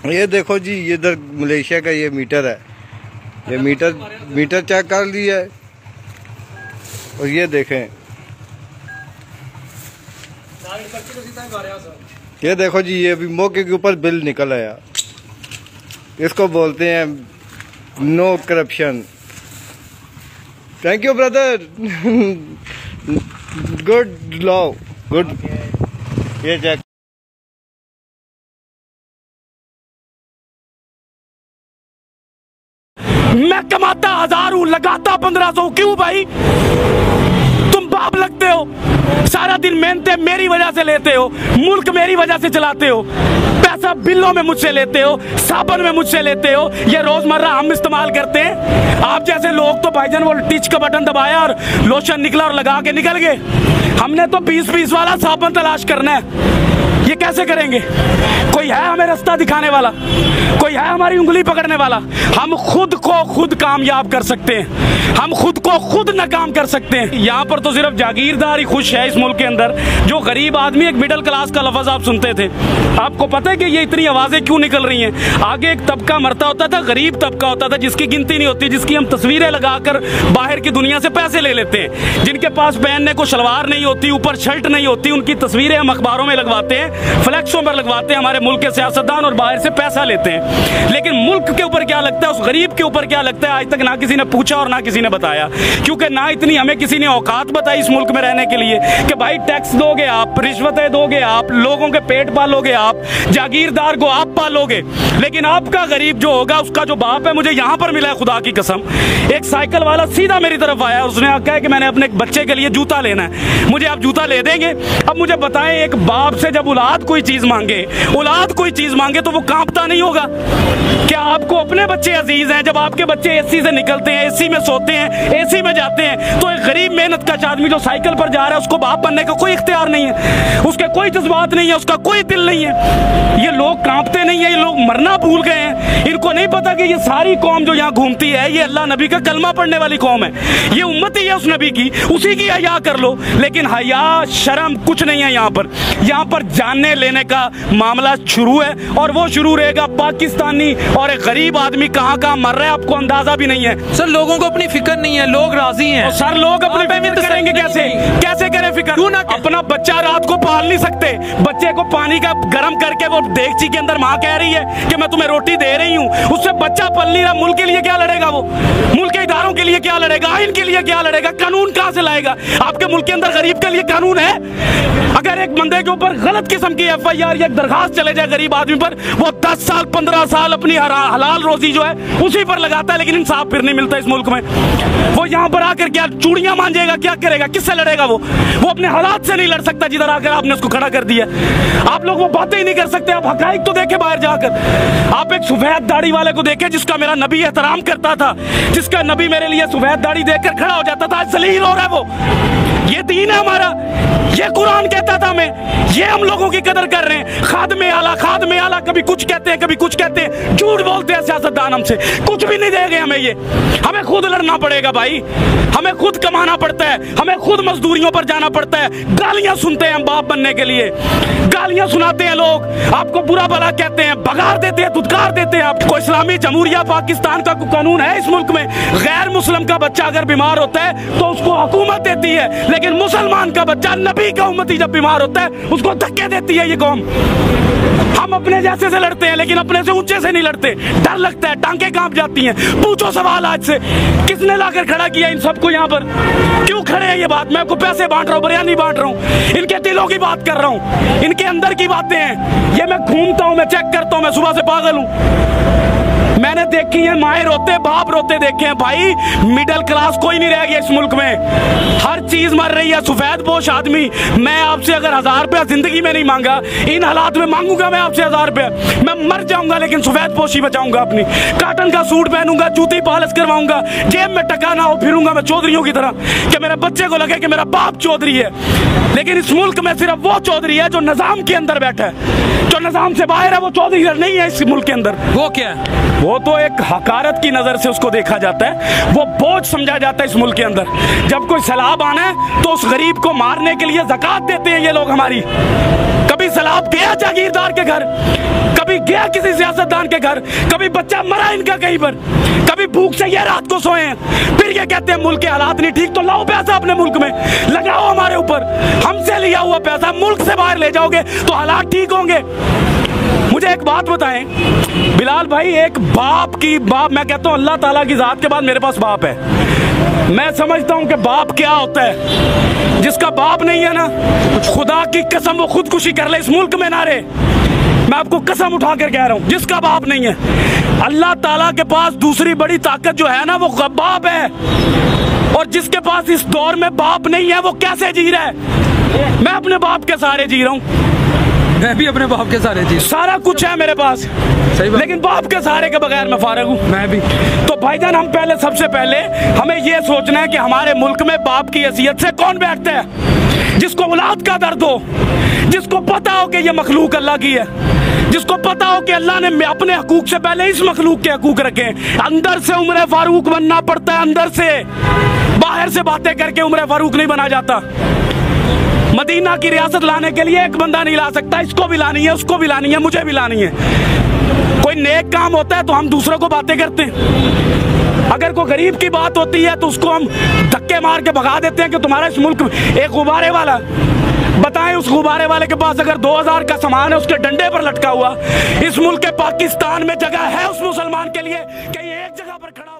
ये देखो जी, ये इधर मलेशिया का ये मीटर है, ये मीटर चेक कर लिया है। और ये देखें, ये देखो जी, ये अभी मौके के ऊपर बिल निकल आया। इसको बोलते हैं no corruption. Thank you brother. Good law, good. ये चेक, मैं कमाता 1000 हूं, लगाता 1500। क्यों भाई? तुम बाप लगते हो, सारा दिन मेहनतें मेरी वजह से लेते हो, मुल्क मेरी वजह से चलाते हो, पैसा बिलों में मुझसे लेते हो, साबुन में मुझसे लेते हो, ये रोजमर्रा हम इस्तेमाल करते हैं। आप जैसे लोग तो भाईजान वो टिच का बटन दबाया और लोशन निकला और लगा के निकल गए। हमने तो 20-20 वाला साबुन तलाश करना है। ये कैसे करेंगे? कोई है हमें रास्ता दिखाने वाला? कोई है हमारी उंगली पकड़ने वाला? हम खुद को खुद कामयाब कर सकते हैं, हम खुद को खुद नाकाम कर सकते हैं। यहाँ पर तो सिर्फ जागीरदार ही खुश है इस मुल्क के अंदर। जो गरीब आदमी, एक मिडिल क्लास का लफ्ज आप सुनते थे, आपको पता है कि ये इतनी आवाजें क्यों निकल रही हैं? आगे एक तबका मरता होता था, गरीब तबका होता था, जिसकी गिनती नहीं होती, जिसकी हम तस्वीरें लगाकर बाहर की दुनिया से पैसे ले लेते हैं, जिनके पास पहनने को शलवार नहीं होती, ऊपर शर्ट नहीं होती, उनकी तस्वीरें हम अखबारों में लगवाते हैं, फ्लैक्सों पर लगवाते हैं, हमारे मुल्क के सियासतदान, और बाहर से पैसा लेते हैं। लेकिन मुल्क के ऊपर क्या लगता है, उस गरीब के ऊपर क्या लगता है, आज तक ना किसी ने पूछा और ना किसी ने बताया। क्योंकि ना इतनी हमें किसी ने औकात बताई इस मुल्क में रहने के लिए कि भाई टैक्स दोगे आप, रिश्वतें दोगे आप, लोगों के पेट पालोगे आप, जागीरदार को आप पालोगे। लेकिन आपका गरीब जो होगा, उसका जो बाप है, मुझे यहाँ पर मिला है खुदा की कसम, एक साइकिल वाला सीधा मेरी तरफ आया, उसने कहा कि मैंने अपने बच्चे के लिए जूता लेना है, मुझे आप जूता ले देंगे? अब मुझे बताएं, एक बाप से जब औलाद कोई चीज मांगे, औलाद कोई चीज मांगे, तो वो कांपता नहीं होगा? क्या आपको अपने बच्चे अजीज हैं? जब आपके बच्चे एसी से निकलते हैं, एसी में सोते हैं, एसी में जाते हैं, तो एक गरीब मेहनत कश आदमी जो साइकिल पर जा रहा है, उसको बाप बनने का कोई इख्तियार नहीं है, उसके कोई जज्बात नहीं है, उसका कोई दिल नहीं है। ये लोग कांपते नहीं है, ये लोग मरना भूल गए हैं। इनको नहीं पता कि ये सारी कौम जो यहाँ घूमती है, ये अल्लाह नबी का कलमा पढ़ने वाली कौम है, ये उम्मत ही है उस नबी की, उसी की हया कर लो। लेकिन हया शर्म कुछ नहीं है यहाँ पर जानने लेने का मामला शुरू है, और वो शुरू रहेगा। पाकिस्तानी और एक गरीब आदमी कहाँ कहाँ मर रहा है, आपको अंदाजा भी नहीं है। सर, लोगों को अपनी फिक्र नहीं है, लोग राजी हैं। सर, लोग अपनी फिक्र करेंगे कैसे? कैसे करें फिक्र? क्यों ना? अपना बच्चा रात को पाल नहीं सकते, बच्चे को पानी का गर्म करके वो देगची के अंदर माँ कह रही है कि मैं तुम्हें रोटी दे रही हूँ, उससे बच्चा पल नहीं रहा। मुल्क के लिए क्या लड़ेगा वो? मुल्क के इदारों के लिए क्या लड़ेगा? आइन के लिए क्या लड़ेगा? कानून कहाँ से लाएगा? आपके मुल्क के अंदर गरीब के लिए कानून है? अगर एक बंदे के ऊपर गलत किस्म की FIR या दरखास्त चले जाए गरीब आदमी पर, वो 10 साल 15 साल अपनी हलाल रोजी जो है उसी पर लगाता है, लेकिन इंसाफ फिर नहीं मिलता इस मुल्क में। वो यहाँ पर आकर क्या चूड़ियां मांजेगा? क्या करेगा? किससे लड़ेगा? वो अपने हालात से नहीं लड़ सकता जिधर आकर आपने उसको खड़ा कर दिया। आप लोग वो बातें ही नहीं कर सकते। आप हकाइक तो देखे बाहर जाकर। आप एक सफेद दाढ़ी वाले को देखे जिसका मेरा नबी एहतराम करता था, जिसका नबी मेरे लिए सफेद दाढ़ी देखकर खड़ा हो जाता था, आज जलील हो रहा है वो। ये दीन है हमारा, ये कुरान कहता था हमें, ये हम लोगों की कदर कर रहे हैं। खादमे आला कभी कुछ कहते हैं, कभी कुछ कहते हैं, झूठ बोलते हैं सियासतदान, हमसे कुछ भी नहीं देंगे हमें। ये हमें खुद लड़ना पड़ेगा भाई, हमें खुद कमाना पड़ता है, हमें खुद मजदूरियों पर जाना पड़ता है। गालियां सुनते हैं हम बाप बनने के लिए, गालियां सुनाते हैं लोग, आपको बुरा भला कहते हैं, भगार देते हैं, धुतकार देते हैं। आपको इस्लामी जमहूरिया पाकिस्तान का कानून है इस मुल्क में, गैर मुस्लिम का बच्चा अगर बीमार होता है तो उसको हुकूमत देती है, लेकिन मुसलमान का बच्चा, नबी का उम्मती जब बीमार होता है उसको धक्के देती है ये कौम। हम अपने जैसे से लड़ते हैं, लेकिन अपने से ऊंचे से नहीं लड़ते। डर लगता है, टांगे कांप जाती हैं। पूछो सवाल आज से, किसने लाकर खड़ा किया इन सबको यहाँ पर? क्यों खड़े हैं? ये बात मैं आपको पैसे बांट रहा हूँ, बयानी बांट रहा हूँ, इनके दिलों की बात कर रहा हूँ, इनके अंदर की बातें हैं। ये मैं घूमता हूँ, मैं चेक करता हूँ, मैं सुबह से पागल हूँ। मैंने देखी है माए रोते, बाप रोते देखे हैं भाई। मिडिल क्लास कोई नहीं रह गया इस मुल्क में, हर चीज मर रही है। सफेद पोश आदमी, मैं आपसे अगर 1000 रुपया जिंदगी में नहीं मांगा, इन हालात में मांगूंगा मैं आपसे 1000 रुपया, मैं मर जाऊंगा, लेकिन सफेद पोशी बचाऊंगा अपनी। काटन का सूट पहनूंगा, जूती पॉलिश करवाऊंगा, जेब में टका ना हो, फिरूंगा मैं चौधरियों की तरह कि मेरे बच्चे को लगे कि मेरा बाप चौधरी है। लेकिन इस मुल्क में सिर्फ वो चौधरी है जो निजाम के अंदर बैठा है, जो निजाम से बाहर है वो चौधरी नहीं है इस मुल्क के अंदर। वो क्या है? वो तो एक हकारत की नजर से उसको देखा जाता है, वो बोझ समझा जाता है इस मुल्क के अंदर। जब कोई सैलाब आना है तो उस गरीब को मारने के लिए ज़कात देते हैं ये लोग हमारी। कभी सैलाब गया जागीरदार के घर, कभी गया किसी सियासतदान के घर, कभी बच्चा मरा इनका कहीं पर, कभी भूख से ये रात को सोए हैं। फिर ये कहते हैं मुल्क के हालात नहीं ठीक, तो लाओ पैसा अपने मुल्क में लगाओ हमारे ऊपर। हमसे लिया हुआ पैसा मुल्क से बाहर ले जाओगे तो हालात ठीक होंगे। मुझे एक बात बताएं बिलाल भाई, एक बाप मैं कहता हूं अल्लाह ताला की जात के बाद मेरे पास बाप है। मैं समझता हूं कि बाप क्या होता है। जिसका बाप नहीं है ना, खुदा की कसम वो खुदकुशी कर ले इस मुल्क में ना रहे। मैं आपको कसम उठा कर कह रहा हूं, जिसका बाप नहीं है, अल्लाह ताला के पास दूसरी बड़ी ताकत जो है ना वो बाप है। और जिसके पास इस दौर में बाप नहीं है वो कैसे जी रहा है? मैं अपने बाप के सहारे जी रहा हूं। मैं भी अपने बाप के सहारे जी, सारा कुछ है मेरे पास, सही बात। लेकिन बाप के सहारे के बगैर मैं फारिग हूँ। मैं भी। तो भाईजान हम सबसे पहले हमें यह सोचना है कि हमारे मुल्क में बाप की हैसियत से कौन बैठता है? जिसको औलाद का दर्द हो, जिसको पता हो कि ये मखलूक अल्लाह की है, जिसको पता हो कि अल्लाह ने अपने हकूक से पहले इस मखलूक के हकूक रखे। अंदर से उम्र फारूक बनना पड़ता है, अंदर से। बाहर से बातें करके उम्र फारूक नहीं बना जाता। मदीना की रियासत लाने के लिए एक बंदा नहीं ला सकता, इसको भी लानी है, उसको भी लानी है, मुझे भी लानी है। कोई नेक काम होता है तो हम दूसरों को बातें करते हैं। अगर कोई गरीब की बात होती है तो उसको हम धक्के मार के भगा देते हैं कि तुम्हारा इस मुल्क में एक गुब्बारे वाला, बताएं उस गुब्बारे वाले के पास अगर 2000 का सामान है उसके डंडे पर लटका हुआ, इस मुल्क के पाकिस्तान में जगह है उस मुसलमान के लिए कि एक जगह पर खड़ा